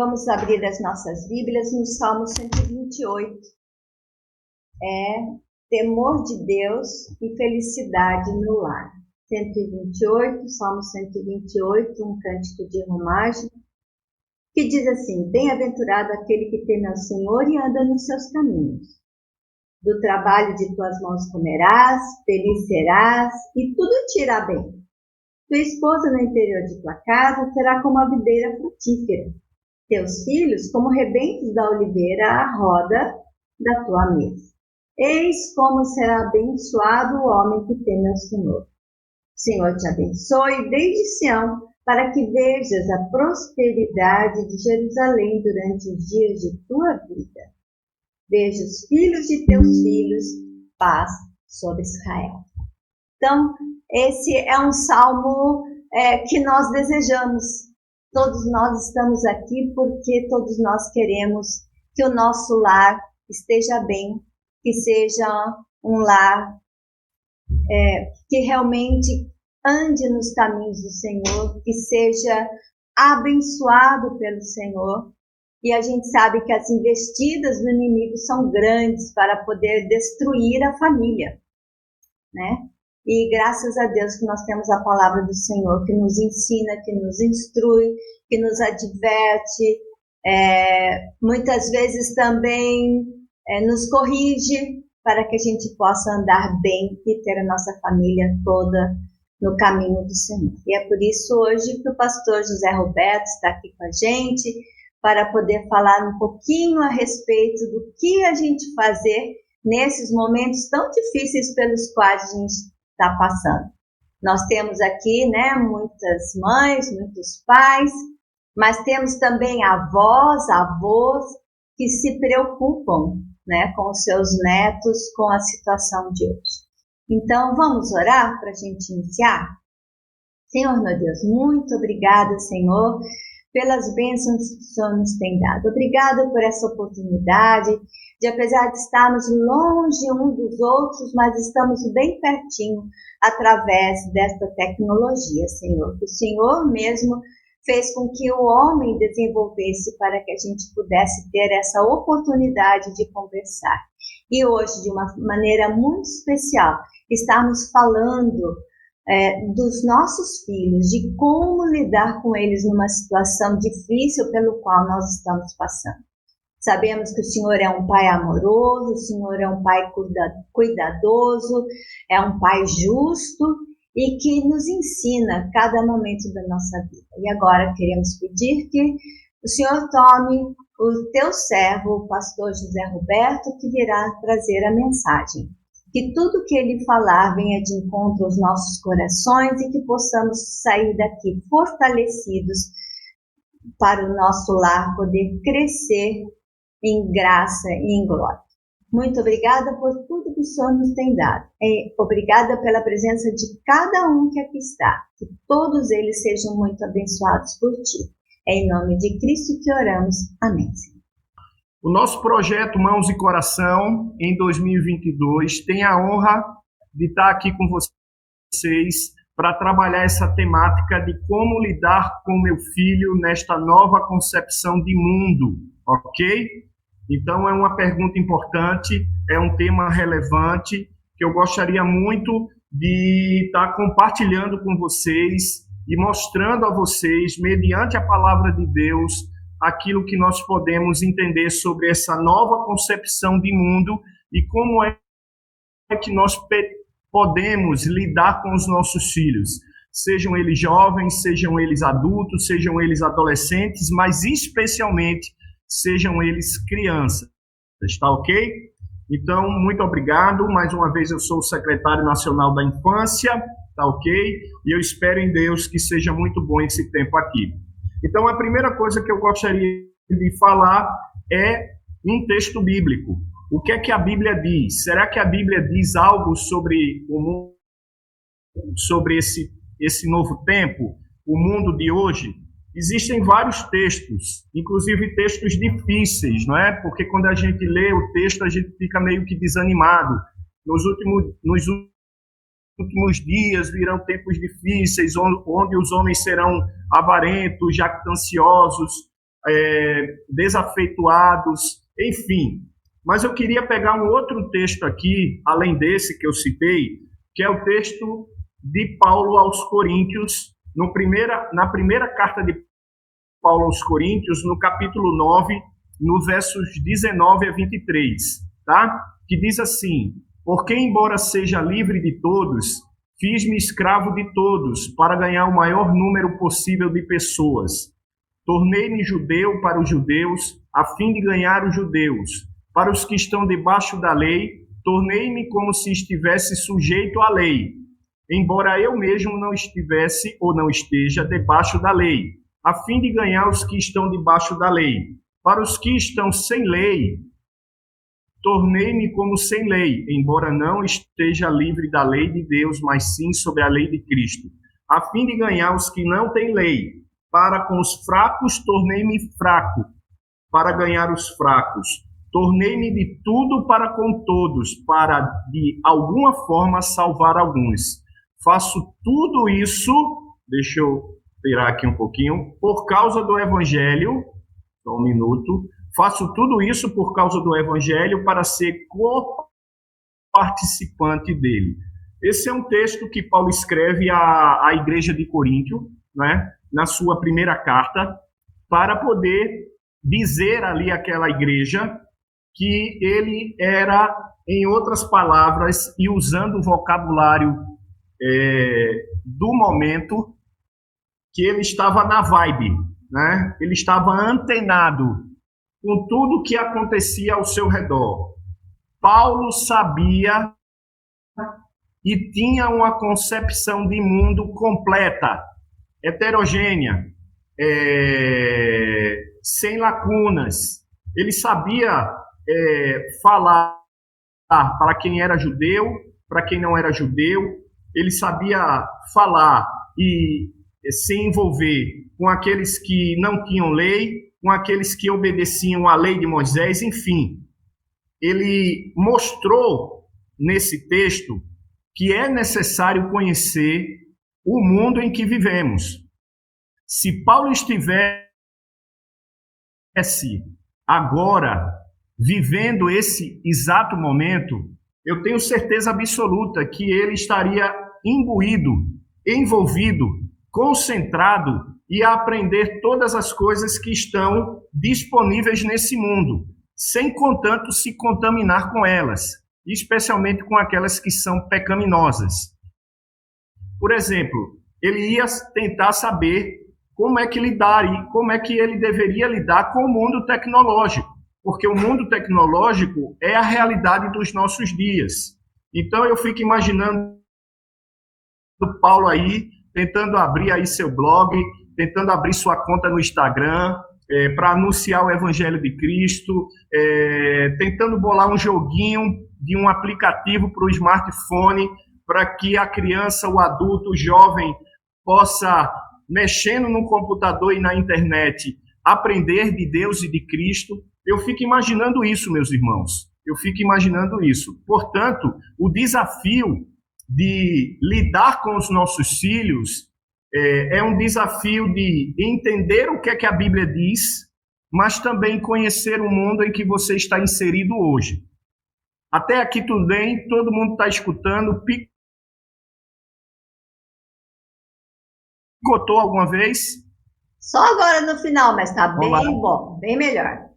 Vamos abrir as nossas Bíblias no Salmo 128. Temor de Deus e felicidade no lar. 128, Salmo 128, um cântico de romagem, que diz assim: Bem-aventurado aquele que teme ao Senhor e anda nos seus caminhos. Do trabalho de tuas mãos comerás, feliz serás, e tudo te irá bem. Tua esposa no interior de tua casa será como a videira frutífera. Teus filhos como rebentos da oliveira à roda da tua mesa. Eis como será abençoado o homem que teme ao Senhor. O Senhor te abençoe desde Sião, para que vejas a prosperidade de Jerusalém durante os dias de tua vida. Veja os filhos de teus filhos, paz sobre Israel. Então, esse é um salmo que nós desejamos. Todos nós estamos aqui porque todos nós queremos que o nosso lar esteja bem, que seja um lar que realmente ande nos caminhos do Senhor, que seja abençoado pelo Senhor. E a gente sabe que as investidas do inimigo são grandes para poder destruir a família, né? E graças a Deus que nós temos a palavra do Senhor, que nos ensina, que nos instrui, que nos adverte, muitas vezes também nos corrige, para que a gente possa andar bem e ter a nossa família toda no caminho do Senhor. E é por isso hoje que o pastor José Roberto está aqui com a gente, para poder falar um pouquinho a respeito do que a gente fazer nesses momentos tão difíceis pelos quais a gente está passando. Nós temos aqui, muitas mães, muitos pais, mas temos também avós que se preocupam, com os seus netos, com a situação de hoje. Então, vamos orar para a gente iniciar? Senhor, meu Deus, muito obrigada, Senhor, pelas bênçãos que o Senhor nos tem dado. Obrigada por essa oportunidade de, apesar de estarmos longe um dos outros, mas estamos bem pertinho através desta tecnologia, Senhor. Que o Senhor mesmo fez com que o homem desenvolvesse para que a gente pudesse ter essa oportunidade de conversar. E hoje, de uma maneira muito especial, estamos falando dos nossos filhos, de como lidar com eles numa situação difícil pelo qual nós estamos passando. Sabemos que o Senhor é um Pai amoroso, o Senhor é um Pai cuidadoso, é um Pai justo e que nos ensina a cada momento da nossa vida. E agora queremos pedir que o Senhor tome o teu servo, o pastor José Roberto, que virá trazer a mensagem. Que tudo que ele falar venha de encontro aos nossos corações e que possamos sair daqui fortalecidos para o nosso lar poder crescer em graça e em glória. Muito obrigada por tudo que o Senhor nos tem dado. Obrigada pela presença de cada um que aqui está. Que todos eles sejam muito abençoados por ti. É em nome de Cristo que oramos. Amém. O nosso projeto Mãos e Coração, em 2022, tem a honra de estar aqui com vocês para trabalhar essa temática de como lidar com meu filho nesta nova concepção de mundo, ok? Então, é uma pergunta importante, é um tema relevante, que eu gostaria muito de estar compartilhando com vocês e mostrando a vocês, mediante a palavra de Deus, aquilo que nós podemos entender sobre essa nova concepção de mundo e como é que nós podemos lidar com os nossos filhos, sejam eles jovens, sejam eles adultos, sejam eles adolescentes, mas especialmente sejam eles crianças, está ok? Então, muito obrigado, mais uma vez eu sou o secretário nacional da infância, tá ok? E eu espero em Deus que seja muito bom esse tempo aqui. Então, a primeira coisa que eu gostaria de falar é um texto bíblico. O que é que a Bíblia diz? Será que a Bíblia diz algo sobre o mundo, sobre esse novo tempo, o mundo de hoje? Existem vários textos, inclusive textos difíceis, não é? Porque quando a gente lê o texto, a gente fica meio que desanimado. Nos últimos dias virão tempos difíceis, onde os homens serão avarentos, jactanciosos, desafeituados, enfim. Mas eu queria pegar um outro texto aqui, além desse que eu citei, que é o texto de Paulo aos Coríntios, na primeira carta de Paulo aos Coríntios, no capítulo 9, no versos 19 a 23, tá? Que diz assim: porque embora seja livre de todos, fiz-me escravo de todos, para ganhar o maior número possível de pessoas. Tornei-me judeu para os judeus, a fim de ganhar os judeus. Para os que estão debaixo da lei, tornei-me como se estivesse sujeito à lei, embora eu mesmo não estivesse ou não esteja debaixo da lei, a fim de ganhar os que estão debaixo da lei. Para os que estão sem lei, tornei-me como sem lei, embora não esteja livre da lei de Deus, mas sim sobre a lei de Cristo, a fim de ganhar os que não têm lei. Para com os fracos, tornei-me fraco, para ganhar os fracos. Tornei-me de tudo para com todos, para de alguma forma salvar alguns. Faço tudo isso, deixa eu tirar aqui um pouquinho, por causa do Evangelho, só um minuto. Faço tudo isso por causa do Evangelho, para ser co-participante dele. Esse é um texto que Paulo escreve à igreja de Coríntio, né, na sua primeira carta, para poder dizer ali àquela igreja que ele era, em outras palavras, e usando o vocabulário do momento, que ele estava na vibe, né? Ele estava antenado com tudo que acontecia ao seu redor. Paulo sabia e tinha uma concepção de mundo completa, heterogênea, sem lacunas. Ele sabia falar para quem era judeu, para quem não era judeu. Ele sabia falar e se envolver com aqueles que não tinham lei, com aqueles que obedeciam à lei de Moisés, enfim. Ele mostrou nesse texto que é necessário conhecer o mundo em que vivemos. Se Paulo estivesse agora vivendo esse exato momento, eu tenho certeza absoluta que ele estaria imbuído, envolvido, concentrado e a aprender todas as coisas que estão disponíveis nesse mundo, sem, contanto, se contaminar com elas, especialmente com aquelas que são pecaminosas. Por exemplo, ele ia tentar saber como é que ele deveria lidar com o mundo tecnológico, porque o mundo tecnológico é a realidade dos nossos dias. Então eu fico imaginando o Paulo aí, tentando abrir aí seu blog, tentando abrir sua conta no Instagram, para anunciar o Evangelho de Cristo, tentando bolar um joguinho de um aplicativo para o smartphone, para que a criança, o adulto, o jovem possa, mexendo no computador e na internet, aprender de Deus e de Cristo. Eu fico imaginando isso, meus irmãos. Eu fico imaginando isso. Portanto, o desafio de lidar com os nossos filhos é um desafio de entender o que é que a Bíblia diz, mas também conhecer o mundo em que você está inserido hoje. Até aqui tudo bem? Todo mundo está escutando? Picotou alguma vez? Só agora no final, mas está bem bom, bem melhor.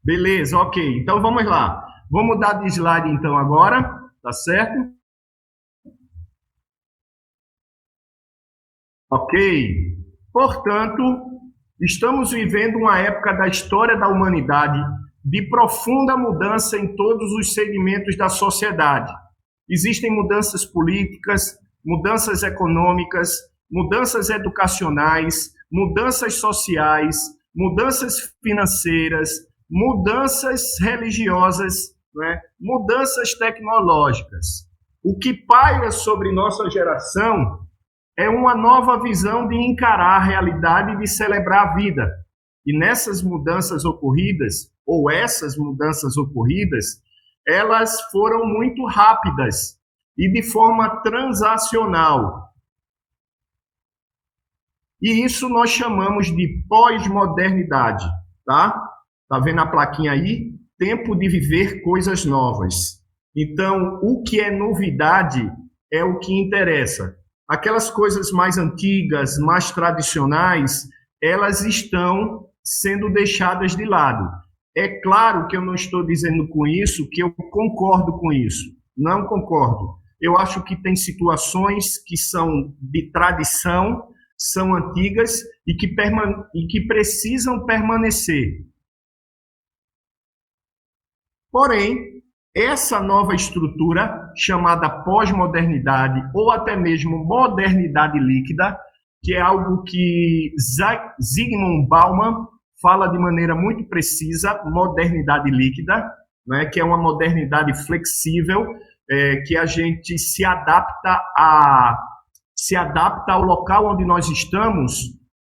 Beleza, ok. Então vamos lá. Vamos mudar de slide então agora, tá certo? Ok. Portanto, estamos vivendo uma época da história da humanidade de profunda mudança em todos os segmentos da sociedade. Existem mudanças políticas, mudanças econômicas, mudanças educacionais, mudanças sociais, mudanças financeiras, mudanças religiosas, né? Mudanças tecnológicas. O que paira sobre nossa geração é uma nova visão de encarar a realidade e de celebrar a vida. E nessas mudanças ocorridas, ou essas mudanças ocorridas, elas foram muito rápidas e de forma transacional. E isso nós chamamos de pós-modernidade, tá? Tá vendo a plaquinha aí? Tempo de viver coisas novas. Então, o que é novidade é o que interessa. Aquelas coisas mais antigas, mais tradicionais, elas estão sendo deixadas de lado. É claro que eu não estou dizendo com isso que eu concordo com isso. Não concordo. Eu acho que tem situações que são de tradição, são antigas e que precisam permanecer. Porém, essa nova estrutura, chamada pós-modernidade ou até mesmo modernidade líquida, que é algo que Zygmunt Bauman fala de maneira muito precisa, modernidade líquida, né, que é uma modernidade flexível, que a gente se adapta ao local onde nós estamos,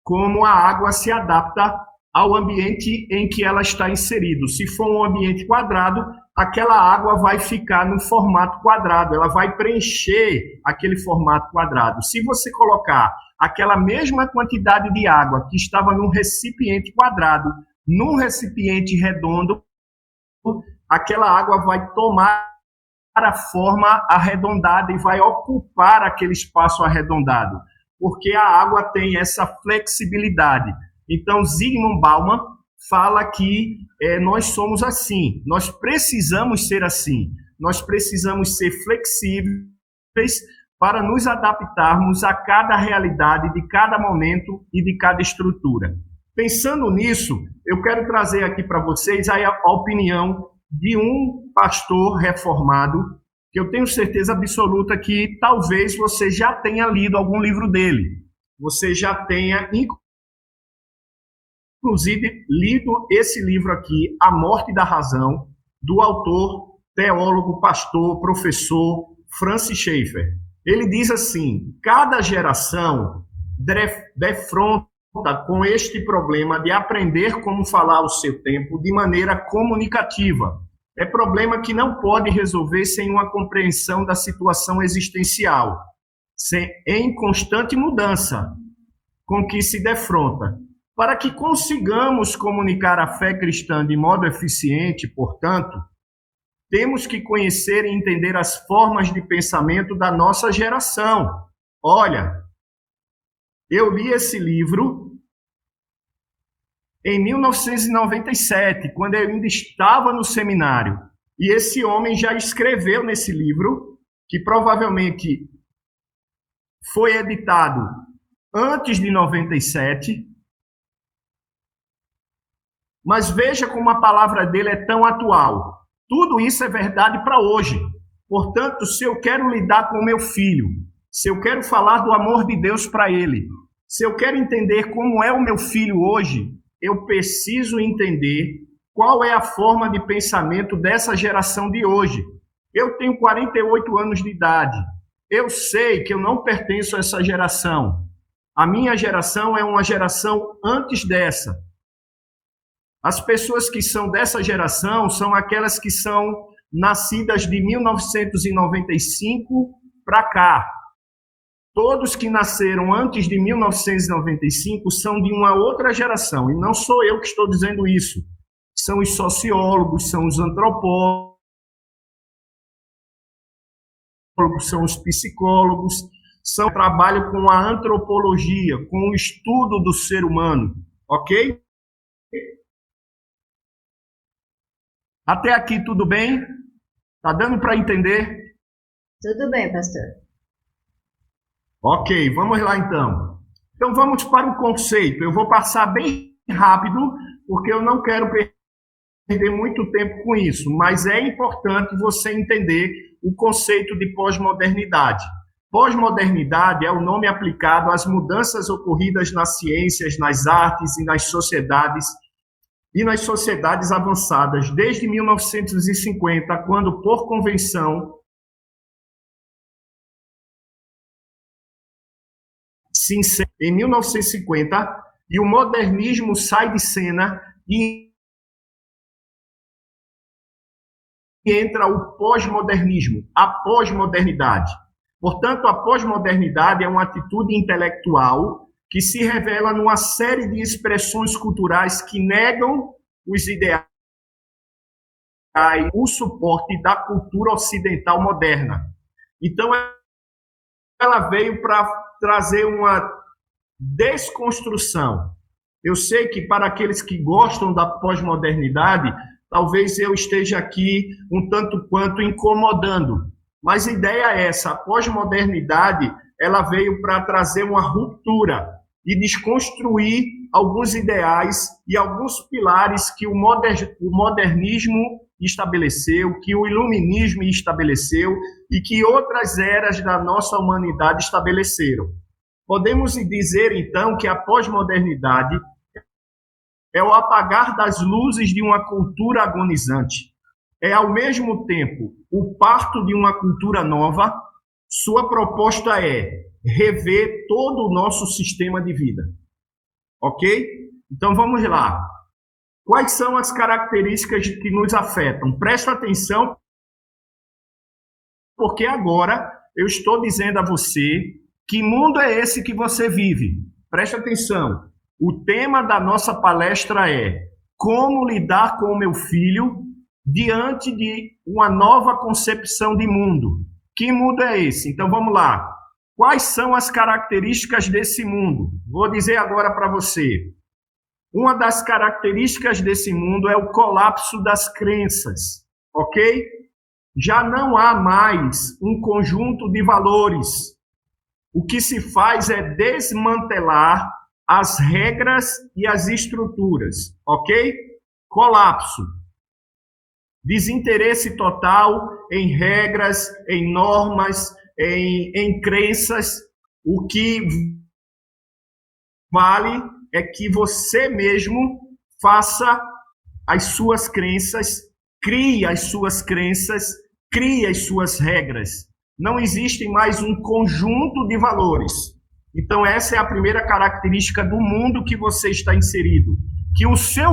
como a água se adapta ao ambiente em que ela está inserida. Se for um ambiente quadrado, aquela água vai ficar no formato quadrado, ela vai preencher aquele formato quadrado. Se você colocar aquela mesma quantidade de água que estava num recipiente quadrado, num recipiente redondo, aquela água vai tomar a forma arredondada e vai ocupar aquele espaço arredondado, porque a água tem essa flexibilidade. Então, Zygmunt Bauman fala que nós somos assim, nós precisamos ser assim, nós precisamos ser flexíveis para nos adaptarmos a cada realidade de cada momento e de cada estrutura. Pensando nisso, eu quero trazer aqui para vocês a opinião de um pastor reformado, que eu tenho certeza absoluta que talvez você já tenha lido algum livro dele. Você já tenha, inclusive, lido esse livro aqui, A Morte da Razão, do autor, teólogo, pastor, professor Francis Schaeffer. Ele diz assim: cada geração defronta com este problema de aprender como falar o seu tempo de maneira comunicativa. É problema que não pode resolver sem uma compreensão da situação existencial, em constante mudança com que se defronta. Para que consigamos comunicar a fé cristã de modo eficiente, portanto, temos que conhecer e entender as formas de pensamento da nossa geração. Olha, eu li esse livro em 1997, quando eu ainda estava no seminário. E esse homem já escreveu nesse livro, que provavelmente foi editado antes de 97, mas veja como a palavra dele é tão atual. Tudo isso é verdade para hoje. Portanto, se eu quero lidar com o meu filho, se eu quero falar do amor de Deus para ele, se eu quero entender como é o meu filho hoje, eu preciso entender qual é a forma de pensamento dessa geração de hoje. Eu tenho 48 anos de idade. Eu sei que eu não pertenço a essa geração. A minha geração é uma geração antes dessa. As pessoas que são dessa geração são aquelas que são nascidas de 1995 para cá. Todos que nasceram antes de 1995 são de uma outra geração, e não sou eu que estou dizendo isso. São os sociólogos, são os antropólogos, são os psicólogos, trabalham com a antropologia, com o estudo do ser humano, ok? Até aqui tudo bem? Tá dando para entender? Tudo bem, pastor. Ok, vamos lá então. Então vamos para o conceito. Eu vou passar bem rápido, porque eu não quero perder muito tempo com isso, mas é importante você entender o conceito de pós-modernidade. Pós-modernidade é o nome aplicado às mudanças ocorridas nas ciências, nas artes e nas sociedades avançadas desde 1950, quando, por convenção, se encerra em 1950 e o modernismo sai de cena e entra o pós-modernismo, a pós-modernidade. Portanto, a pós-modernidade é uma atitude intelectual que se revela numa série de expressões culturais que negam os ideais, o suporte da cultura ocidental moderna. Então, ela veio para trazer uma desconstrução. Eu sei que para aqueles que gostam da pós-modernidade, talvez eu esteja aqui um tanto quanto incomodando, mas a ideia é essa: a pós-modernidade ela veio para trazer uma ruptura e desconstruir alguns ideais e alguns pilares que o modernismo estabeleceu, que o iluminismo estabeleceu e que outras eras da nossa humanidade estabeleceram. Podemos dizer, então, que a pós-modernidade é o apagar das luzes de uma cultura agonizante. É, ao mesmo tempo, o parto de uma cultura nova. Sua proposta é rever todo o nosso sistema de vida. Ok? Então, vamos lá. Quais são as características que nos afetam? Presta atenção, porque agora eu estou dizendo a você que mundo é esse que você vive. Presta atenção. O tema da nossa palestra é como lidar com o meu filho diante de uma nova concepção de mundo. Que mundo é esse? Então vamos lá. Quais são as características desse mundo? Vou dizer agora para você. Uma das características desse mundo é o colapso das crenças, ok? Já não há mais um conjunto de valores. O que se faz é desmantelar as regras e as estruturas, ok? Colapso. Desinteresse total em regras, em normas, em crenças. O que vale é que você mesmo faça as suas crenças, crie as suas crenças, crie as suas regras. Não existe mais um conjunto de valores. Então, essa é a primeira característica do mundo que você está inserido, que o seu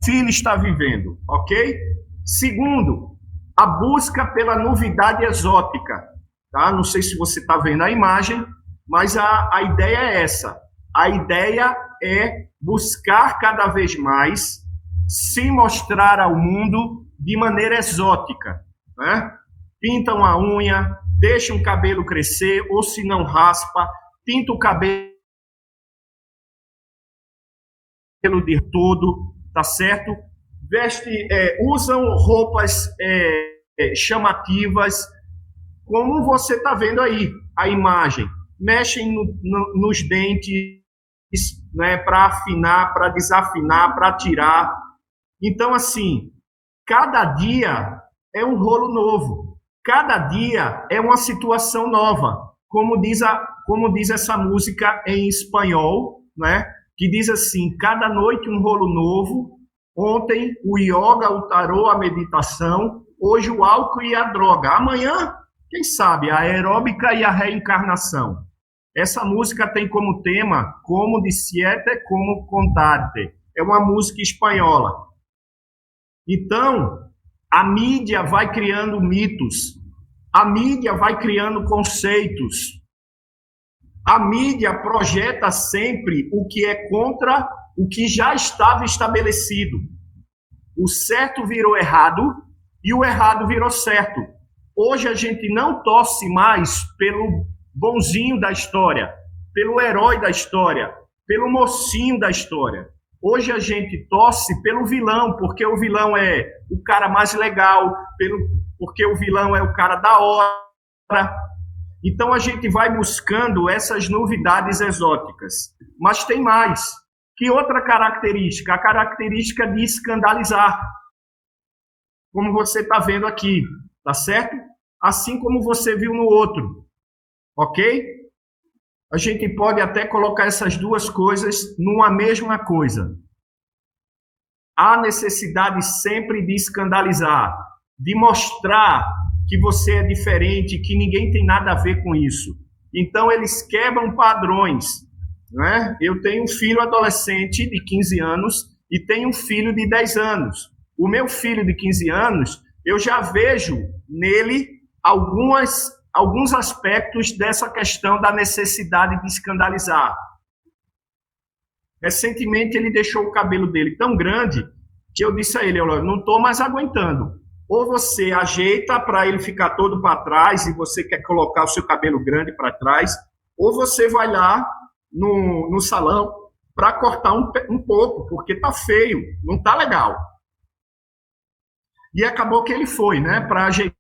filho está vivendo, ok? Segundo, a busca pela novidade exótica. Tá? Não sei se você está vendo a imagem, mas a ideia é essa. A ideia é buscar cada vez mais se mostrar ao mundo de maneira exótica, né? Pintam a unha, deixa o cabelo crescer, ou se não raspa, pinta o cabelo de todo, tá certo? Usam roupas chamativas, como você está vendo aí, a imagem. Mexem nos dentes, né, para afinar, para desafinar, para tirar. Então, assim, cada dia é um rolo novo. Cada dia é uma situação nova. Como diz essa música em espanhol, né, que diz assim: cada noite um rolo novo. Ontem o yoga, o tarô, a meditação. Hoje o álcool e a droga. Amanhã, quem sabe, a aeróbica e a reencarnação. Essa música tem como tema Como de Siete, Como Contarte. É uma música espanhola. Então, a mídia vai criando mitos. A mídia vai criando conceitos. A mídia projeta sempre o que é contra o que já estava estabelecido. O certo virou errado e o errado virou certo. Hoje a gente não torce mais pelo bonzinho da história, pelo herói da história, pelo mocinho da história. Hoje a gente torce pelo vilão, porque o vilão é o cara mais legal, porque o vilão é o cara da hora. Então a gente vai buscando essas novidades exóticas. Mas tem mais. Que outra característica? A característica de escandalizar. Como você está vendo aqui, tá certo? Assim como você viu no outro. Ok? A gente pode até colocar essas duas coisas numa mesma coisa. Há necessidade sempre de escandalizar, de mostrar que você é diferente, que ninguém tem nada a ver com isso. Então, eles quebram padrões. Né? Eu tenho um filho adolescente de 15 anos e tenho um filho de 10 anos. O meu filho de 15 anos, eu já vejo nele alguns aspectos dessa questão da necessidade de escandalizar. Recentemente ele deixou o cabelo dele tão grande que eu disse a ele, olha, não estou mais aguentando. Ou você ajeita para ele ficar todo para trás e você quer colocar o seu cabelo grande para trás, ou você vai lá no salão para cortar um pouco, porque tá feio, não tá legal. E acabou que ele foi, né, para ajeitar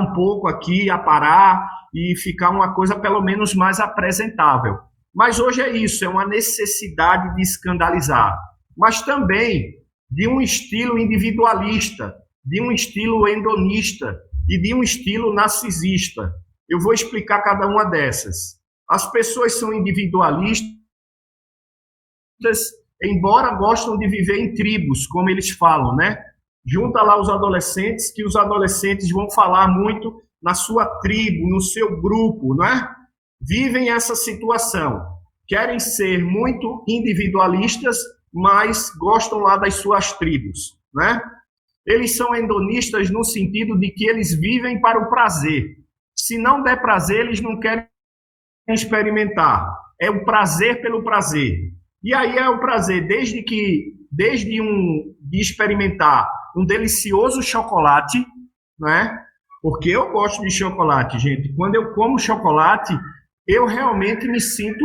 um pouco aqui, aparar e ficar uma coisa pelo menos mais apresentável. Mas hoje é isso, é uma necessidade de escandalizar, mas também de um estilo individualista, de um estilo hedonista e de um estilo narcisista. Eu vou explicar cada uma dessas. As pessoas são individualistas, embora gostam de viver em tribos, como eles falam, né? Junta lá os adolescentes, que os adolescentes vão falar muito na sua tribo, no seu grupo, não é? Vivem essa situação. Querem ser muito individualistas, mas gostam lá das suas tribos, né? Eles são hedonistas no sentido de que eles vivem para o prazer. Se não der prazer, eles não querem experimentar. É o prazer pelo prazer. E aí é o prazer de experimentar um delicioso chocolate, né? Porque eu gosto de chocolate, gente. Quando eu como chocolate, eu realmente me sinto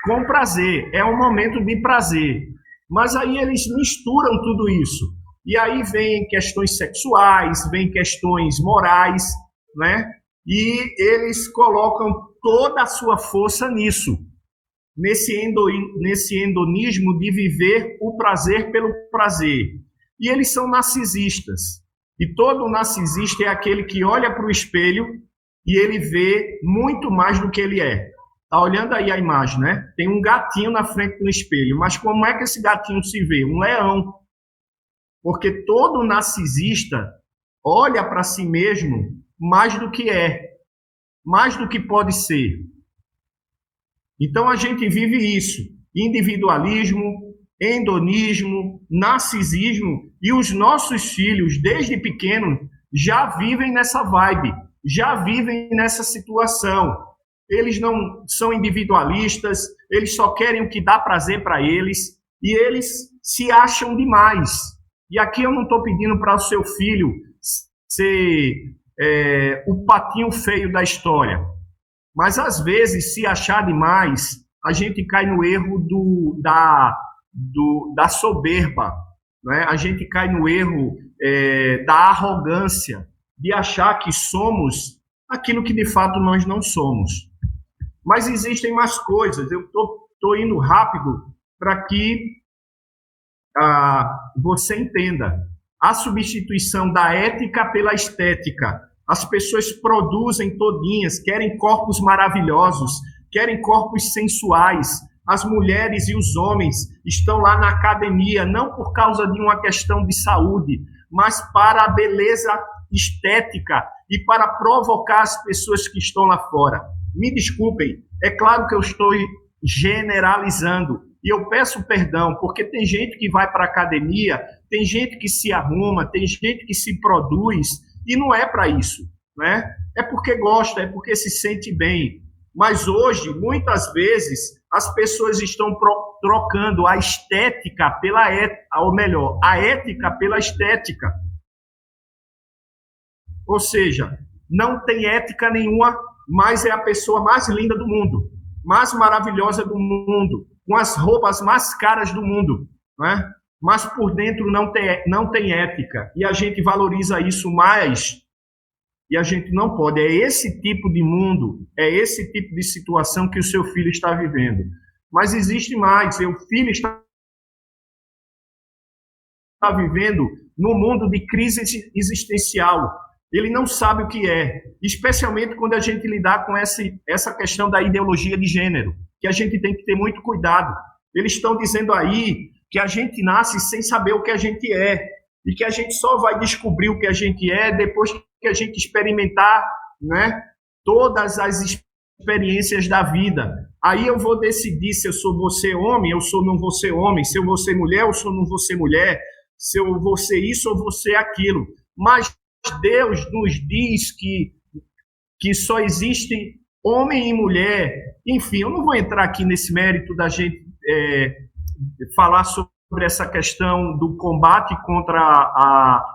com prazer. É um momento de prazer. Mas aí eles misturam tudo isso. E aí vem questões sexuais, vem questões morais, né? E eles colocam toda a sua força nisso, nesse hedonismo de viver o prazer pelo prazer. E eles são narcisistas. E todo narcisista é aquele que olha para o espelho e ele vê muito mais do que ele é. Está olhando aí a imagem, né? Tem um gatinho na frente do espelho. Mas como é que esse gatinho se vê? Um leão. Porque todo narcisista olha para si mesmo mais do que é, mais do que pode ser. Então a gente vive isso, individualismo, hedonismo, narcisismo, e os nossos filhos, desde pequenos, já vivem nessa vibe, já vivem nessa situação. Eles não são individualistas, eles só querem o que dá prazer para eles, e eles se acham demais. E aqui eu não estou pedindo para o seu filho ser o patinho feio da história. Mas, às vezes, se achar demais, a gente cai no erro da soberba, né? A gente cai no erro da arrogância, de achar que somos aquilo que, de fato, nós não somos. Mas existem mais coisas. Eu estou indo rápido para que você entenda. A substituição da ética pela estética. As pessoas produzem todinhas, querem corpos maravilhosos, querem corpos sensuais. As mulheres e os homens estão lá na academia, não por causa de uma questão de saúde, mas para a beleza estética e para provocar as pessoas que estão lá fora. Me desculpem, é claro que eu estou generalizando, e eu peço perdão, porque tem gente que vai para a academia, tem gente que se arruma, tem gente que se produz, e não é para isso, né? É porque gosta, é porque se sente bem. Mas hoje, muitas vezes, as pessoas estão trocando a estética pela ética, ou melhor, a ética pela estética. Ou seja, não tem ética nenhuma, mas é a pessoa mais linda do mundo, mais maravilhosa do mundo, com as roupas mais caras do mundo, né? Mas por dentro não tem ética, e a gente valoriza isso mais, e a gente não pode. É esse tipo de mundo, é esse tipo de situação que o seu filho está vivendo. Mas existe mais, seu filho está vivendo no mundo de crise existencial. Ele não sabe o que é, especialmente quando a gente lidar com essa questão da ideologia de gênero, que a gente tem que ter muito cuidado. Eles estão dizendo aí que a gente nasce sem saber o que a gente é, e que a gente só vai descobrir o que a gente é depois que a gente experimentar, né, todas as experiências da vida. Aí eu vou decidir se eu vou ser homem, eu não vou ser homem, se eu vou ser mulher, eu não vou ser mulher, se eu vou ser isso ou vou ser aquilo. Mas Deus nos diz que só existe homem e mulher. Enfim, eu não vou entrar aqui nesse mérito da gente falar sobre essa questão do combate contra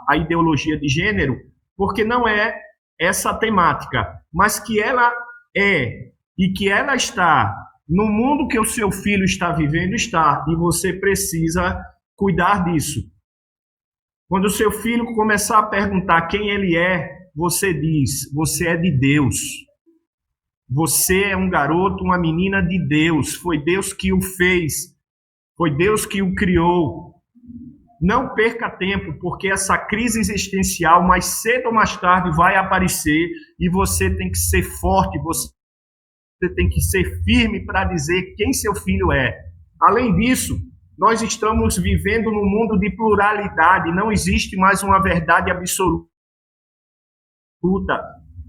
a ideologia de gênero, porque não é essa a temática, mas que ela é e que ela está no mundo que o seu filho está vivendo, está, e você precisa cuidar disso. Quando o seu filho começar a perguntar quem ele é, você diz, você é de Deus. Você é um garoto, uma menina de Deus. Foi Deus que o fez. Foi Deus que o criou. Não perca tempo, porque essa crise existencial, mais cedo ou mais tarde, vai aparecer e você tem que ser forte, você tem que ser firme para dizer quem seu filho é. Além disso, nós estamos vivendo num mundo de pluralidade, não existe mais uma verdade absoluta.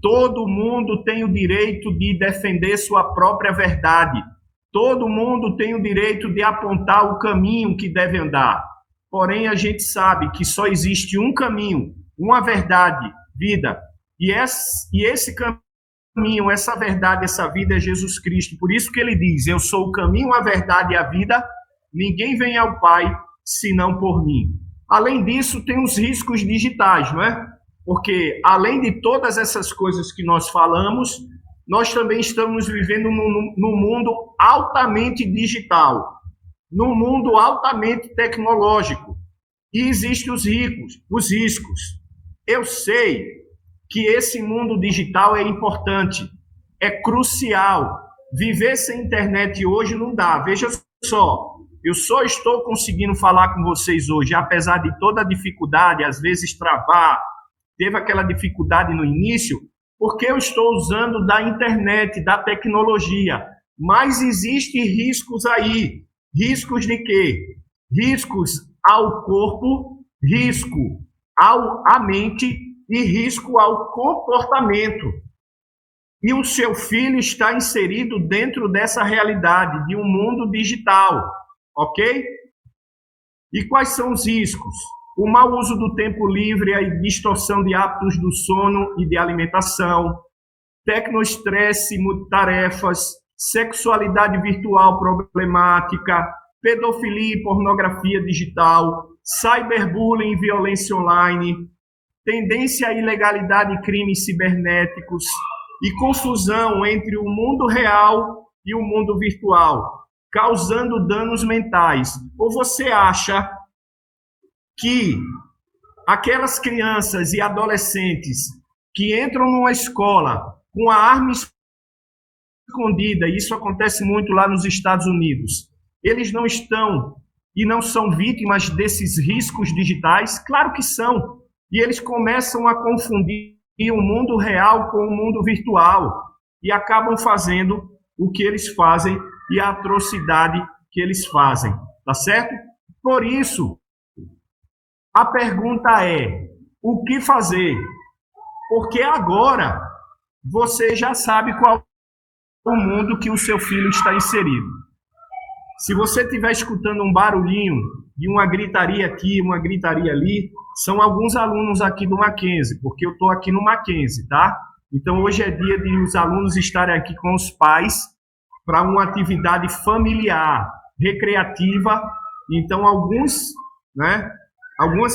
Todo mundo tem o direito de defender sua própria verdade. Todo mundo tem o direito de apontar o caminho que deve andar. Porém, a gente sabe que só existe um caminho, uma verdade, vida. E esse caminho, essa verdade, essa vida é Jesus Cristo. Por isso que ele diz, eu sou o caminho, a verdade e a vida. Ninguém vem ao Pai senão por mim. Além disso, tem os riscos digitais, não é? Porque, além de todas essas coisas que nós falamos, nós também estamos vivendo num mundo altamente digital, num mundo altamente tecnológico. E existem os riscos. Eu sei que esse mundo digital é importante, é crucial. Viver sem internet hoje não dá. Veja só, eu só estou conseguindo falar com vocês hoje, apesar de toda a dificuldade, às vezes travar, teve aquela dificuldade no início, porque eu estou usando da internet, da tecnologia. Mas existem riscos aí. Riscos de quê? Riscos ao corpo, risco à mente e risco ao comportamento. E o seu filho está inserido dentro dessa realidade de um mundo digital, ok? E quais são os riscos? O mau uso do tempo livre, a distorção de hábitos do sono e de alimentação, tecnoestresse, multitarefas, sexualidade virtual problemática, pedofilia e pornografia digital, cyberbullying e violência online, tendência à ilegalidade e crimes cibernéticos e confusão entre o mundo real e o mundo virtual, causando danos mentais. Ou você acha que aquelas crianças e adolescentes que entram numa escola com a arma escondida, e isso acontece muito lá nos Estados Unidos, eles não estão e não são vítimas desses riscos digitais? Claro que são. E eles começam a confundir o mundo real com o mundo virtual e acabam fazendo o que eles fazem e a atrocidade que eles fazem, tá certo? Por isso, a pergunta é, o que fazer? Porque agora você já sabe qual é o mundo que o seu filho está inserido. Se você estiver escutando um barulhinho de uma gritaria aqui, uma gritaria ali, são alguns alunos aqui do Mackenzie, porque eu estou aqui no Mackenzie, tá? Então hoje é dia de os alunos estarem aqui com os pais para uma atividade familiar, recreativa. Então algumas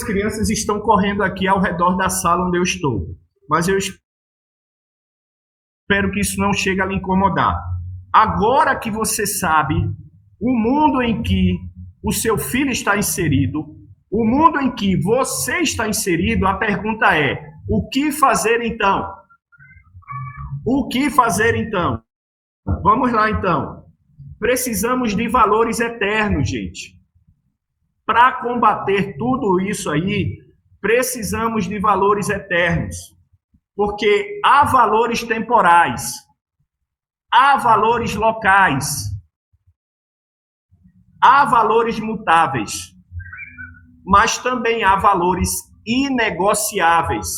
crianças estão correndo aqui ao redor da sala onde eu estou. Mas eu espero que isso não chegue a lhe incomodar. Agora que você sabe o mundo em que o seu filho está inserido, o mundo em que você está inserido, a pergunta é, o que fazer então? O que fazer então? Vamos lá então. Precisamos de valores eternos, gente. Para combater tudo isso aí, precisamos de valores eternos. Porque há valores temporais, há valores locais, há valores mutáveis, mas também há valores inegociáveis.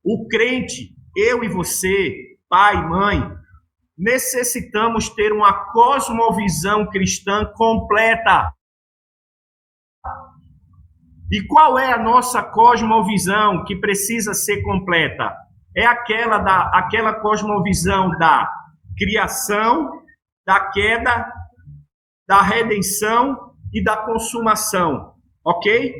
O crente, eu e você, pai, mãe, necessitamos ter uma cosmovisão cristã completa. E qual é a nossa cosmovisão que precisa ser completa? É aquela cosmovisão da criação, da queda da redenção e da consumação, ok?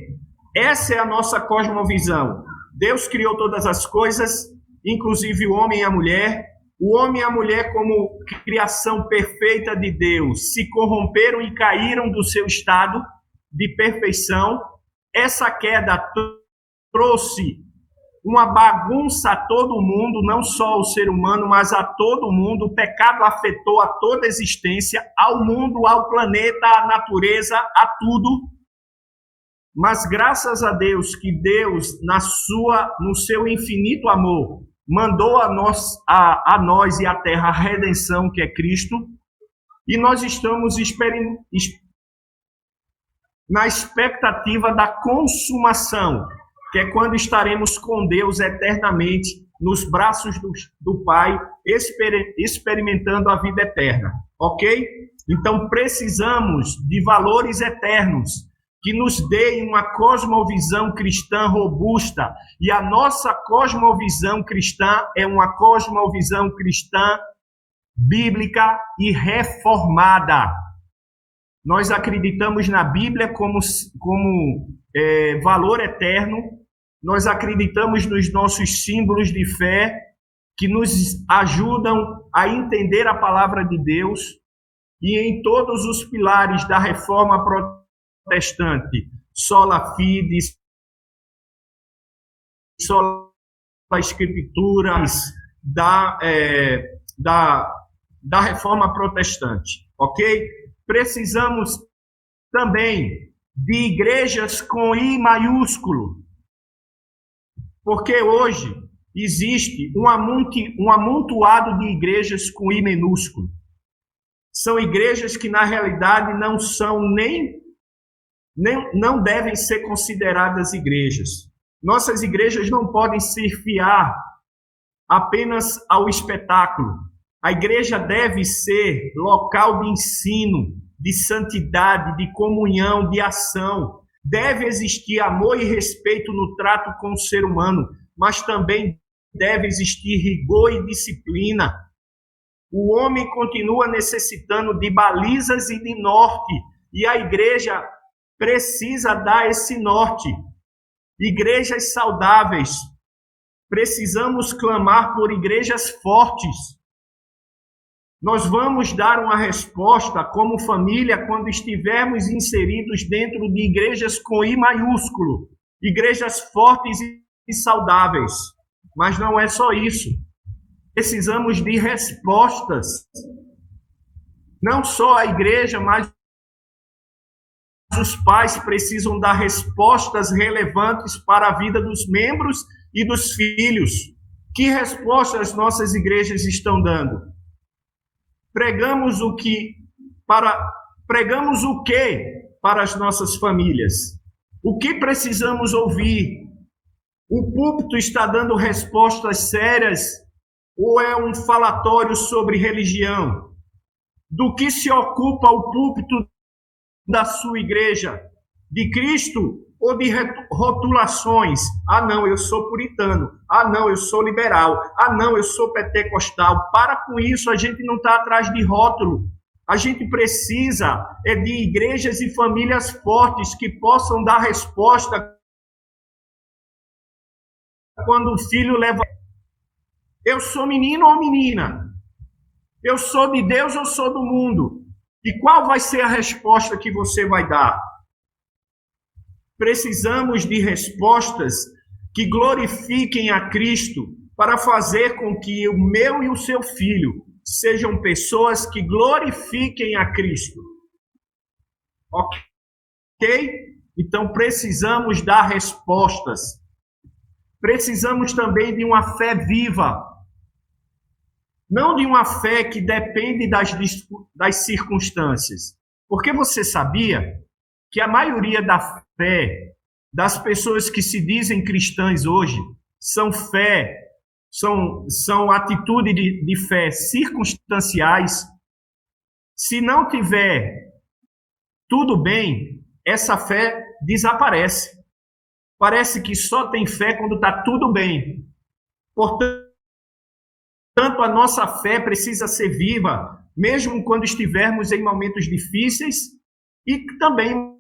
Essa é a nossa cosmovisão. Deus criou todas as coisas, inclusive o homem e a mulher. O homem e a mulher, como criação perfeita de Deus, se corromperam e caíram do seu estado de perfeição. Essa queda trouxe uma bagunça a todo mundo, não só ao ser humano, mas a todo mundo. O pecado afetou a toda a existência, ao mundo, ao planeta, à natureza, a tudo. Mas graças a Deus, que Deus, no seu infinito amor, mandou a nós e à terra a redenção, que é Cristo, e nós estamos na expectativa da consumação, que é quando estaremos com Deus eternamente, nos braços do Pai, experimentando a vida eterna, ok? Então precisamos de valores eternos, que nos deem uma cosmovisão cristã robusta, e a nossa cosmovisão cristã é uma cosmovisão cristã bíblica e reformada. Nós acreditamos na Bíblia como valor eterno, nós acreditamos nos nossos símbolos de fé, que nos ajudam a entender a palavra de Deus, e em todos os pilares da reforma protestante, sola fide, sola escritura, da reforma protestante, ok? Precisamos também de igrejas com I maiúsculo, porque hoje existe um amontoado de igrejas com I minúsculo. São igrejas que, na realidade, não são não devem ser consideradas igrejas. Nossas igrejas não podem se fiar apenas ao espetáculo. A igreja deve ser local de ensino, de santidade, de comunhão, de ação. Deve existir amor e respeito no trato com o ser humano, mas também deve existir rigor e disciplina. O homem continua necessitando de balizas e de norte, e a igreja precisa dar esse norte. Igrejas saudáveis. Precisamos clamar por igrejas fortes. Nós vamos dar uma resposta como família quando estivermos inseridos dentro de igrejas com I maiúsculo, igrejas fortes e saudáveis. Mas não é só isso. Precisamos de respostas. Não só a igreja, mas os pais precisam dar respostas relevantes para a vida dos membros e dos filhos. Que respostas nossas igrejas estão dando? Pregamos o que para as nossas famílias? O que precisamos ouvir? O púlpito está dando respostas sérias ou é um falatório sobre religião? Do que se ocupa o púlpito da sua igreja? De Cristo ou de rotulações? Ah, não, eu sou puritano. Ah, não, eu sou liberal. Ah, não, eu sou pentecostal. Para com isso, a gente não está atrás de rótulo. A gente precisa de igrejas e famílias fortes que possam dar resposta quando o filho leva... Eu sou menino ou menina? Eu sou de Deus ou sou do mundo? E qual vai ser a resposta que você vai dar? Precisamos de respostas que glorifiquem a Cristo para fazer com que o meu e o seu filho sejam pessoas que glorifiquem a Cristo. Ok? Então precisamos dar respostas. Precisamos também de uma fé viva. Não de uma fé que depende das circunstâncias. Porque você sabia que a maioria da fé das pessoas que se dizem cristãs hoje são atitude de fé circunstanciais? Se não tiver tudo bem, essa fé desaparece. Parece que só tem fé quando está tudo bem. Portanto, Portanto, a nossa fé precisa ser viva, mesmo quando estivermos em momentos difíceis e também em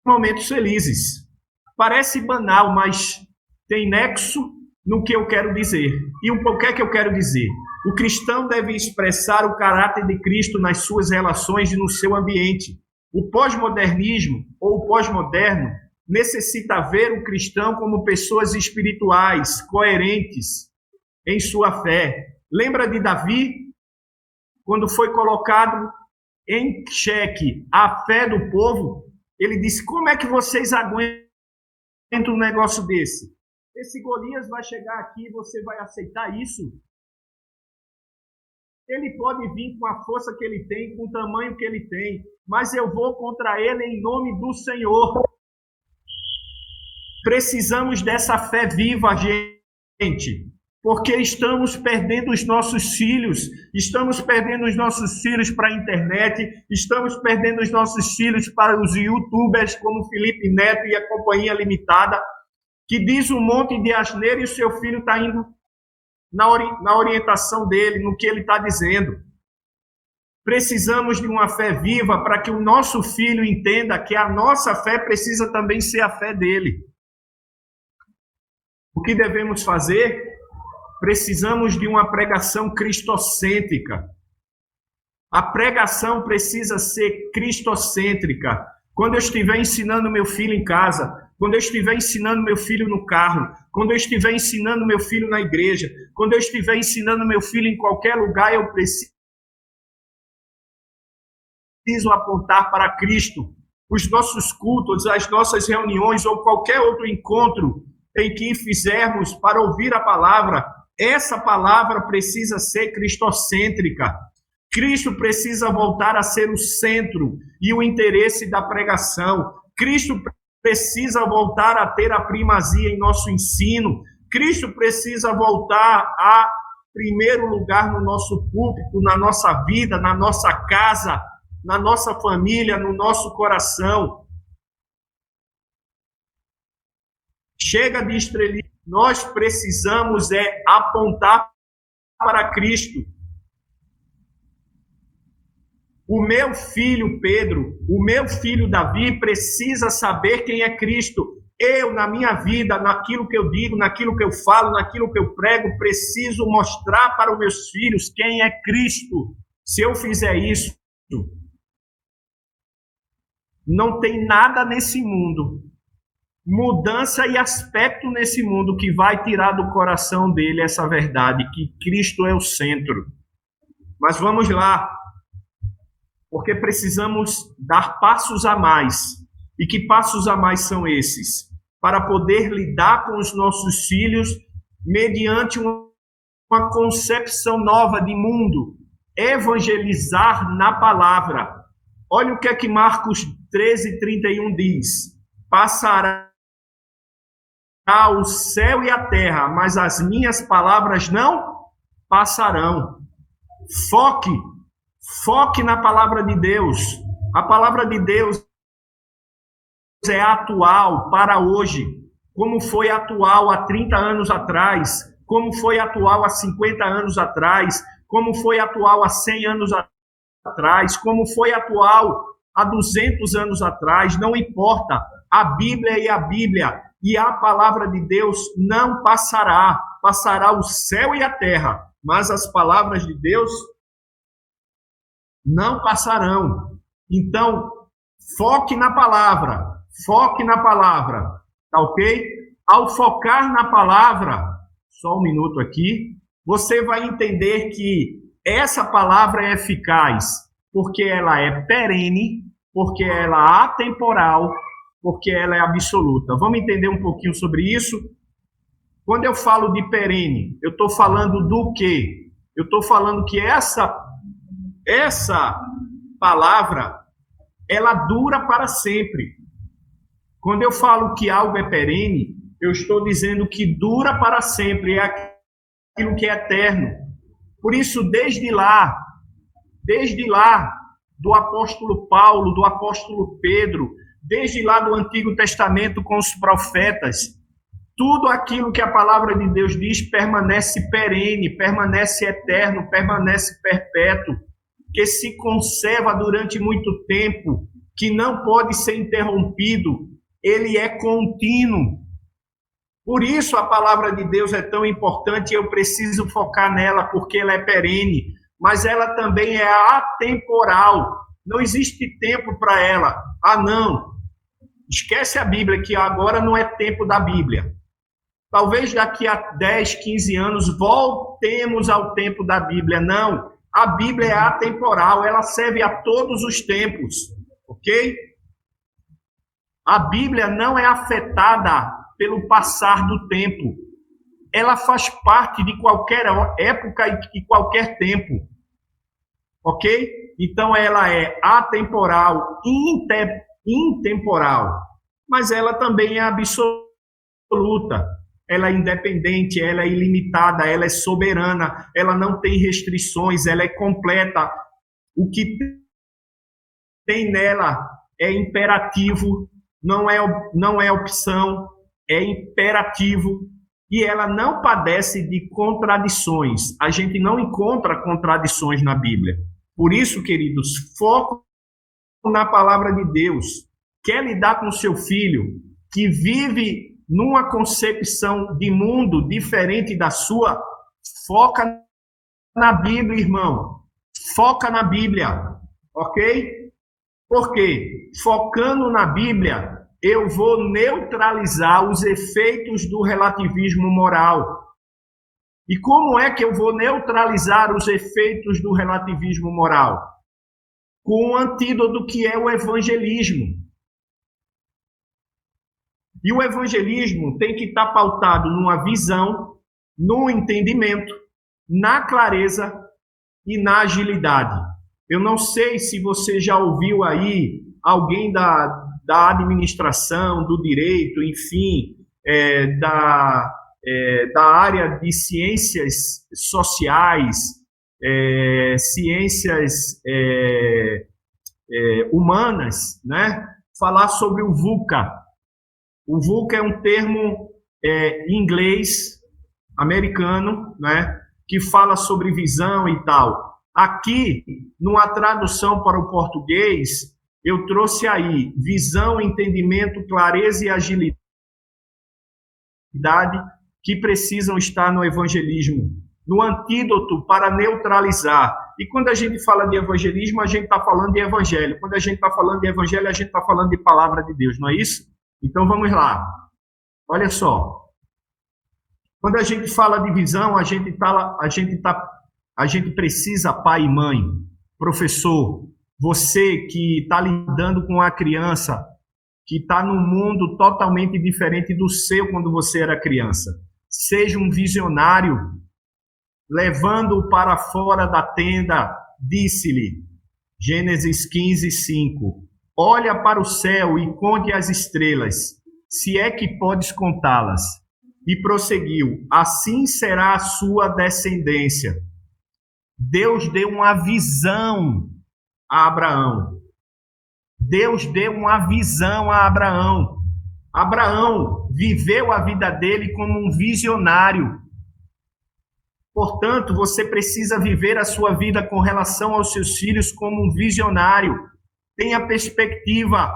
momentos felizes. Parece banal, mas tem nexo no que eu quero dizer. E o que é que eu quero dizer? O cristão deve expressar o caráter de Cristo nas suas relações e no seu ambiente. O pós-modernismo ou o pós-moderno necessita ver o cristão como pessoas espirituais, coerentes em sua fé. Lembra de Davi? Quando foi colocado em xeque a fé do povo, ele disse: como é que vocês aguentam um negócio desse? Esse Golias vai chegar aqui e você vai aceitar isso? Ele pode vir com a força que ele tem, com o tamanho que ele tem, mas eu vou contra ele em nome do Senhor. Precisamos dessa fé viva, gente, porque estamos perdendo os nossos filhos para a internet, estamos perdendo os nossos filhos para os youtubers como Felipe Neto e a Companhia Limitada, que diz um monte de asneira e o seu filho está indo na orientação dele, no que ele está dizendo. Precisamos de uma fé viva para que o nosso filho entenda que a nossa fé precisa também ser a fé dele. O que devemos fazer? Precisamos de uma pregação cristocêntrica. A pregação precisa ser cristocêntrica. Quando eu estiver ensinando meu filho em casa, quando eu estiver ensinando meu filho no carro, quando eu estiver ensinando meu filho na igreja, quando eu estiver ensinando meu filho em qualquer lugar, eu preciso apontar para Cristo. Os nossos cultos, as nossas reuniões ou qualquer outro encontro em que fizermos para ouvir a palavra, essa palavra precisa ser cristocêntrica. Cristo precisa voltar a ser o centro e o interesse da pregação. Cristo precisa voltar a ter a primazia em nosso ensino. Cristo precisa voltar a primeiro lugar no nosso púlpito, na nossa vida, na nossa casa, na nossa família, no nosso coração. Chega de estrelismo. Nós precisamos apontar para Cristo. O meu filho Pedro, o meu filho Davi precisa saber quem é Cristo. Eu, na minha vida, naquilo que eu digo, naquilo que eu falo, naquilo que eu prego, preciso mostrar para os meus filhos quem é Cristo. Se eu fizer isso, não tem nada nesse mundo, mudança e aspecto nesse mundo que vai tirar do coração dele essa verdade, que Cristo é o centro. Mas vamos lá, porque precisamos dar passos a mais. E que passos a mais são esses? Para poder lidar com os nossos filhos mediante uma concepção nova de mundo. Evangelizar na palavra. Olha o que é que Marcos 13:31 diz. Passará o céu e a terra, mas as minhas palavras não passarão. Foque na palavra de Deus. A palavra de Deus é atual para hoje, como foi atual há 30 anos atrás, como foi atual há 50 anos atrás, como foi atual há 100 anos atrás, como foi atual há 200 anos atrás, não importa. A Bíblia é a Bíblia e a palavra de Deus não passará. Passará o céu e a terra, mas as palavras de Deus não passarão. Então, foque na palavra, tá ok? Ao focar na palavra, só um minuto aqui, você vai entender que essa palavra é eficaz, porque ela é perene, porque ela é atemporal, porque ela é absoluta. Vamos entender um pouquinho sobre isso? Quando eu falo de perene, eu estou falando do quê? Eu estou falando que essa palavra, ela dura para sempre. Quando eu falo que algo é perene, eu estou dizendo que dura para sempre, é aquilo que é eterno. Por isso, desde lá, do apóstolo Paulo, do apóstolo Pedro, desde lá do Antigo Testamento com os profetas, Tudo aquilo que a palavra de Deus diz permanece perene, permanece eterno, permanece perpétuo, que se conserva durante muito tempo, que não pode ser interrompido, ele é contínuo. Por isso a palavra de Deus é tão importante e eu preciso focar nela, porque ela é perene, mas ela também é atemporal. Não existe tempo para ela. Não. Esquece a Bíblia, que agora não é tempo da Bíblia. Talvez daqui a 10, 15 anos voltemos ao tempo da Bíblia. Não. A Bíblia é atemporal, ela serve a todos os tempos. Ok? A Bíblia não é afetada pelo passar do tempo. Ela faz parte de qualquer época e qualquer tempo. Ok? Então ela é atemporal, intemporal, mas ela também é absoluta. Ela é independente, ela é ilimitada, ela é soberana, ela não tem restrições, ela é completa. O que tem nela é imperativo, não é opção, é imperativo, e ela não padece de contradições. A gente não encontra contradições na Bíblia. Por isso, queridos, foco na palavra de Deus. Quer lidar com seu filho que vive numa concepção de mundo diferente da sua? Foca na Bíblia, irmão. Foca na Bíblia, ok? Porque focando na Bíblia, eu vou neutralizar os efeitos do relativismo moral. E como é que eu vou neutralizar os efeitos do relativismo moral? Com o antídoto que é o evangelismo. E o evangelismo tem que estar pautado numa visão, no entendimento, na clareza e na agilidade. Eu não sei se você já ouviu aí alguém da administração, do direito, enfim, da área de ciências sociais, ciências humanas, né? Falar sobre o VUCA. O VUCA é um termo inglês, americano, né? Que fala sobre visão e tal. Aqui, numa tradução para o português, eu trouxe aí visão, entendimento, clareza e agilidade que precisam estar no evangelismo, no antídoto para neutralizar. E quando a gente fala de evangelismo, a gente está falando de evangelho. Quando a gente está falando de evangelho, a gente está falando de palavra de Deus, não é isso? Então vamos lá. Olha só. Quando a gente fala de visão, a gente precisa, pai e mãe, professor, você que está lidando com a criança, que está num mundo totalmente diferente do seu quando você era criança. Seja um visionário, levando-o para fora da tenda, disse-lhe, Gênesis 15, 5, olha para o céu e conte as estrelas, se é que podes contá-las. E prosseguiu, assim será a sua descendência. Deus deu uma visão a Abraão. Deus deu uma visão a Abraão. Abraão viveu a vida dele como um visionário. Portanto, você precisa viver a sua vida com relação aos seus filhos como um visionário. Tenha perspectiva.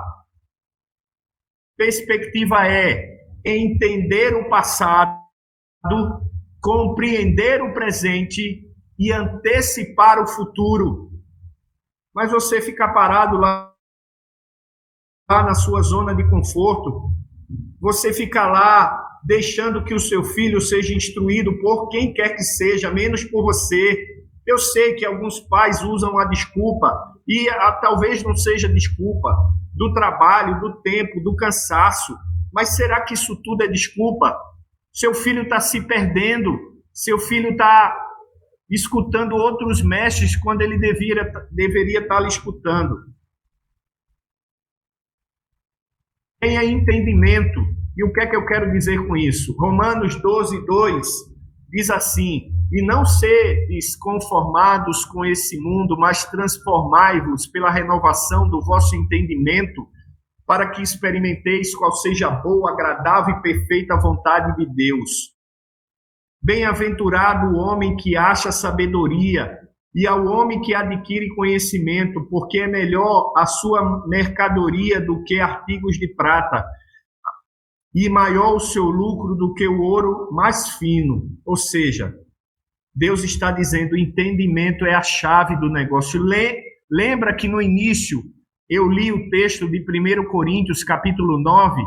Perspectiva é entender o passado, compreender o presente e antecipar o futuro. Mas você ficar parado lá na sua zona de conforto, você fica lá deixando que o seu filho seja instruído por quem quer que seja, menos por você. Eu sei que alguns pais usam a desculpa, e talvez não seja desculpa, do trabalho, do tempo, do cansaço, mas será que isso tudo é desculpa? Seu filho está se perdendo, seu filho está escutando outros mestres quando ele deveria estar lhe escutando. Tenha entendimento. E o que é que eu quero dizer com isso? Romanos 12, 2 diz assim, e não sedes conformados com esse mundo, mas transformai-vos pela renovação do vosso entendimento, para que experimenteis qual seja a boa, agradável e perfeita vontade de Deus. Bem-aventurado o homem que acha sabedoria e ao homem que adquire conhecimento, porque é melhor a sua mercadoria do que artigos de prata, e maior o seu lucro do que o ouro mais fino. Ou seja, Deus está dizendo, entendimento é a chave do negócio. Lembra que no início eu li o texto de 1 Coríntios, capítulo 9,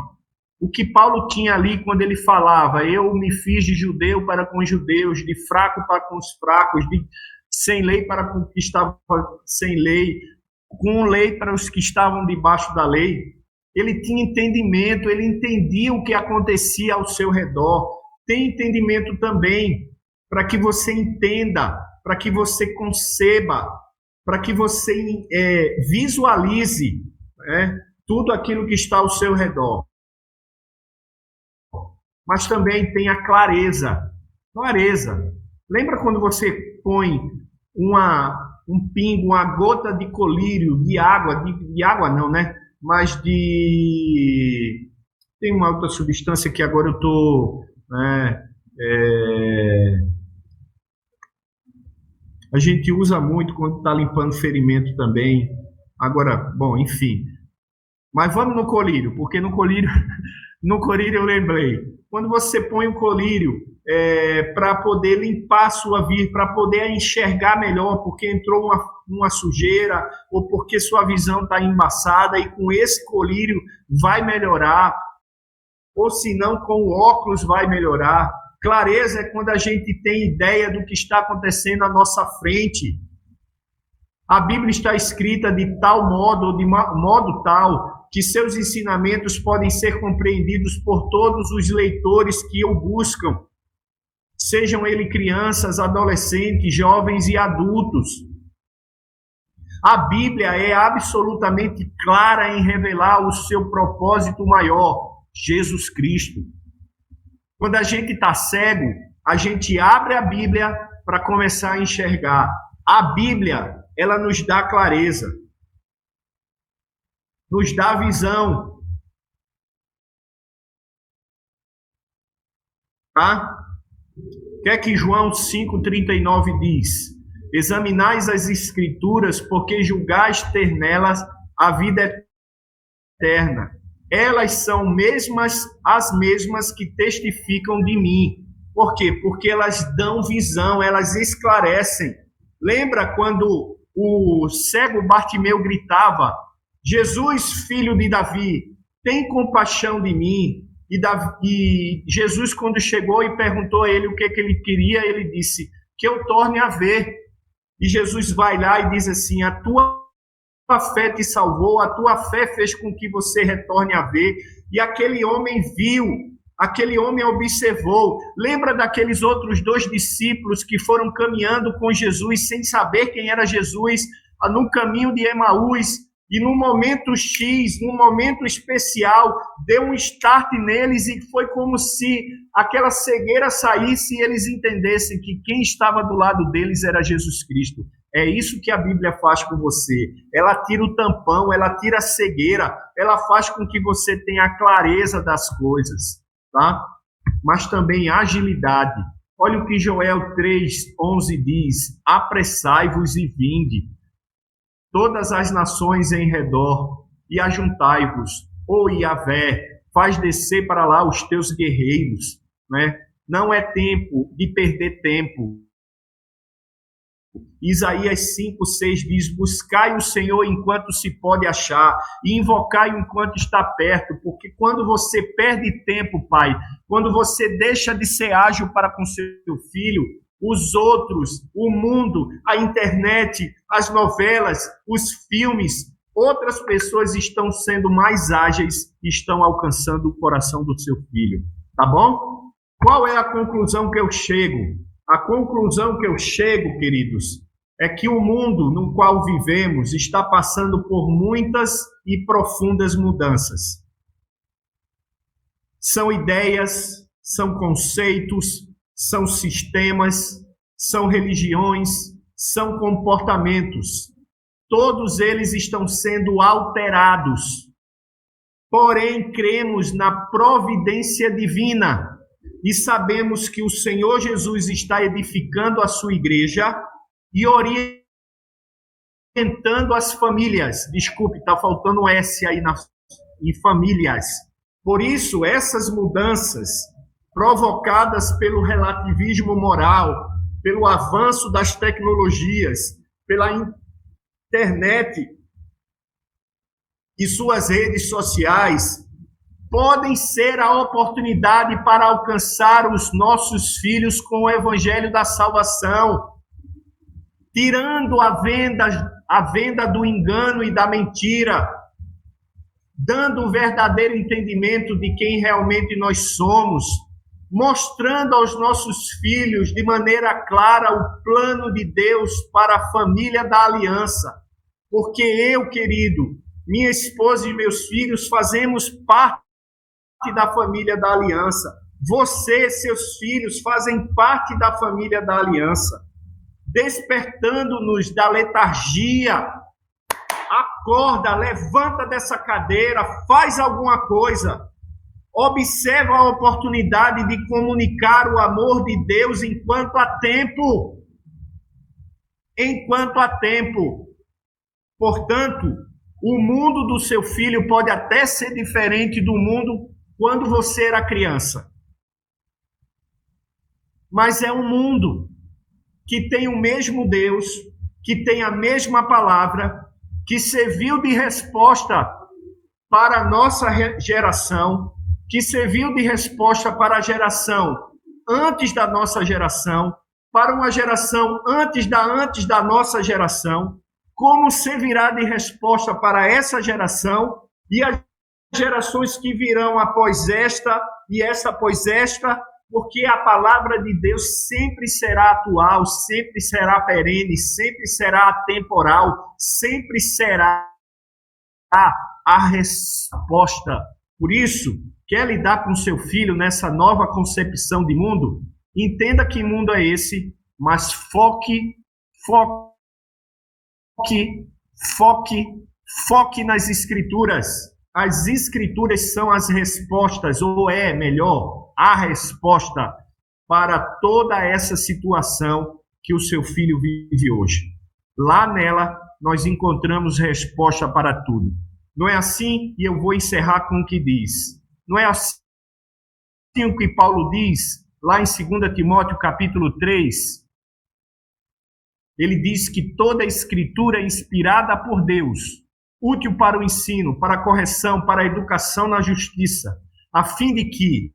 o que Paulo tinha ali quando ele falava, eu me fiz de judeu para com os judeus, de fraco para com os fracos, de sem lei para com os que estavam sem lei, com lei para os que estavam debaixo da lei. Ele tinha entendimento, ele entendia o que acontecia ao seu redor. Tem entendimento também para que você entenda, para que você conceba, para que você visualize tudo aquilo que está ao seu redor. Mas também tem a clareza. Clareza. Lembra quando você põe um pingo, uma gota de colírio, de água, de água não, né? Mas tem uma outra substância que agora eu estou... A gente usa muito quando está limpando ferimento também. Agora, bom, enfim. Mas vamos no colírio, porque no colírio eu lembrei. Quando você põe o colírio para poder limpar a sua vida, para poder enxergar melhor, porque entrou uma sujeira, ou porque sua visão está embaçada, e com esse colírio vai melhorar, ou se não, com o óculos vai melhorar. Clareza é quando a gente tem ideia do que está acontecendo à nossa frente. A Bíblia está escrita de tal modo, ou de modo tal, que seus ensinamentos podem ser compreendidos por todos os leitores que o buscam, sejam eles crianças, adolescentes, jovens e adultos. A Bíblia é absolutamente clara em revelar o seu propósito maior, Jesus Cristo. Quando a gente está cego, a gente abre a Bíblia para começar a enxergar. A Bíblia, ela nos dá clareza, nos dá visão. Tá? O que é que João 5,39 diz? Examinais as Escrituras, porque julgais ter nelas a vida eterna. Elas são as mesmas que testificam de mim. Por quê? Porque elas dão visão, elas esclarecem. Lembra quando o cego Bartimeu gritava, Jesus, filho de Davi, tem compaixão de mim? E Jesus, quando chegou e perguntou a ele o que ele queria, ele disse, que eu torne a ver. E Jesus vai lá e diz assim, a tua fé te salvou, a tua fé fez com que você retorne a ver. E aquele homem viu, aquele homem observou. Lembra daqueles outros 2 discípulos que foram caminhando com Jesus sem saber quem era Jesus, no caminho de Emaús, e num momento X, num momento especial, deu um start neles e foi como se aquela cegueira saísse e eles entendessem que quem estava do lado deles era Jesus Cristo. É isso que a Bíblia faz com você. Ela tira o tampão, ela tira a cegueira, ela faz com que você tenha a clareza das coisas, tá? Mas também agilidade. Olha o que Joel 3:11 diz, apressai-vos e vinde, todas as nações em redor, e ajuntai-vos, ó Yahvé, faz descer para lá os teus guerreiros, né? Não é tempo de perder tempo. Isaías 5:6 diz, buscai o Senhor enquanto se pode achar, e invocai-o enquanto está perto, porque quando você perde tempo, pai, quando você deixa de ser ágil para com seu filho, os outros, o mundo, a internet, as novelas, os filmes, outras pessoas estão sendo mais ágeis e estão alcançando o coração do seu filho. Tá bom? Qual é a conclusão que eu chego? A conclusão que eu chego, queridos, é que o mundo no qual vivemos está passando por muitas e profundas mudanças. São ideias, são conceitos, são sistemas, são religiões, são comportamentos. Todos eles estão sendo alterados. porém cremos na providência divina e sabemos que o Senhor Jesus está edificando a sua igreja e orientando as famílias. Desculpe, está faltando um S aí em famílias. Por isso, essas mudanças provocadas pelo relativismo moral, pelo avanço das tecnologias, pela internet e suas redes sociais, podem ser a oportunidade para alcançar os nossos filhos com o evangelho da salvação, tirando a venda do engano e da mentira, dando o verdadeiro entendimento de quem realmente nós somos, mostrando aos nossos filhos de maneira clara o plano de Deus para a família da aliança. Porque eu, querido, minha esposa e meus filhos fazemos parte da família da aliança. Você, seus filhos, fazem parte da família da aliança. Despertando-nos da letargia, acorda, levanta dessa cadeira, faz alguma coisa. Observa a oportunidade de comunicar o amor de Deus enquanto há tempo. Enquanto há tempo. Portanto, o mundo do seu filho pode até ser diferente do mundo quando você era criança. Mas é um mundo que tem o mesmo Deus, que tem a mesma palavra, que serviu de resposta para a nossa geração, que serviu de resposta para a geração antes da nossa geração, para uma geração antes da nossa geração, como servirá de resposta para essa geração e as gerações que virão após esta e essa após esta, porque a palavra de Deus sempre será atual, sempre será perene, sempre será atemporal, sempre será a resposta. Por isso, quer lidar com seu filho nessa nova concepção de mundo? Entenda que mundo é esse, mas foque nas Escrituras. As Escrituras são as respostas, ou é melhor, a resposta para toda essa situação que o seu filho vive hoje. Lá nela, nós encontramos resposta para tudo. Não é assim? E eu vou encerrar com o que diz. Não é assim o que Paulo diz lá em 2 Timóteo capítulo 3? Ele diz que toda a Escritura é inspirada por Deus, útil para o ensino, para a correção, para a educação na justiça, a fim de que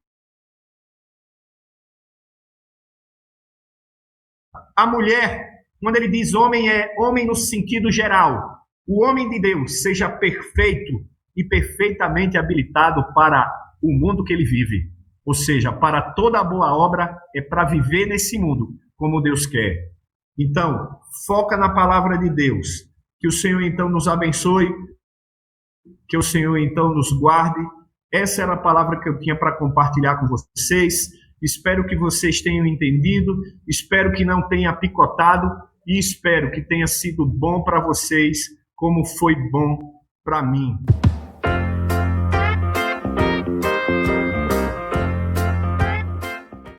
a mulher, quando ele diz homem, é homem no sentido geral, o homem de Deus seja perfeito e perfeitamente habilitado para o mundo que ele vive. Ou seja, para toda boa obra é para viver nesse mundo como Deus quer. Então, foca na palavra de Deus. Que o Senhor então nos abençoe, que o Senhor então nos guarde. Essa era a palavra que eu tinha para compartilhar com vocês. Espero que vocês tenham entendido, espero que não tenha picotado e espero que tenha sido bom para vocês, como foi bom para mim.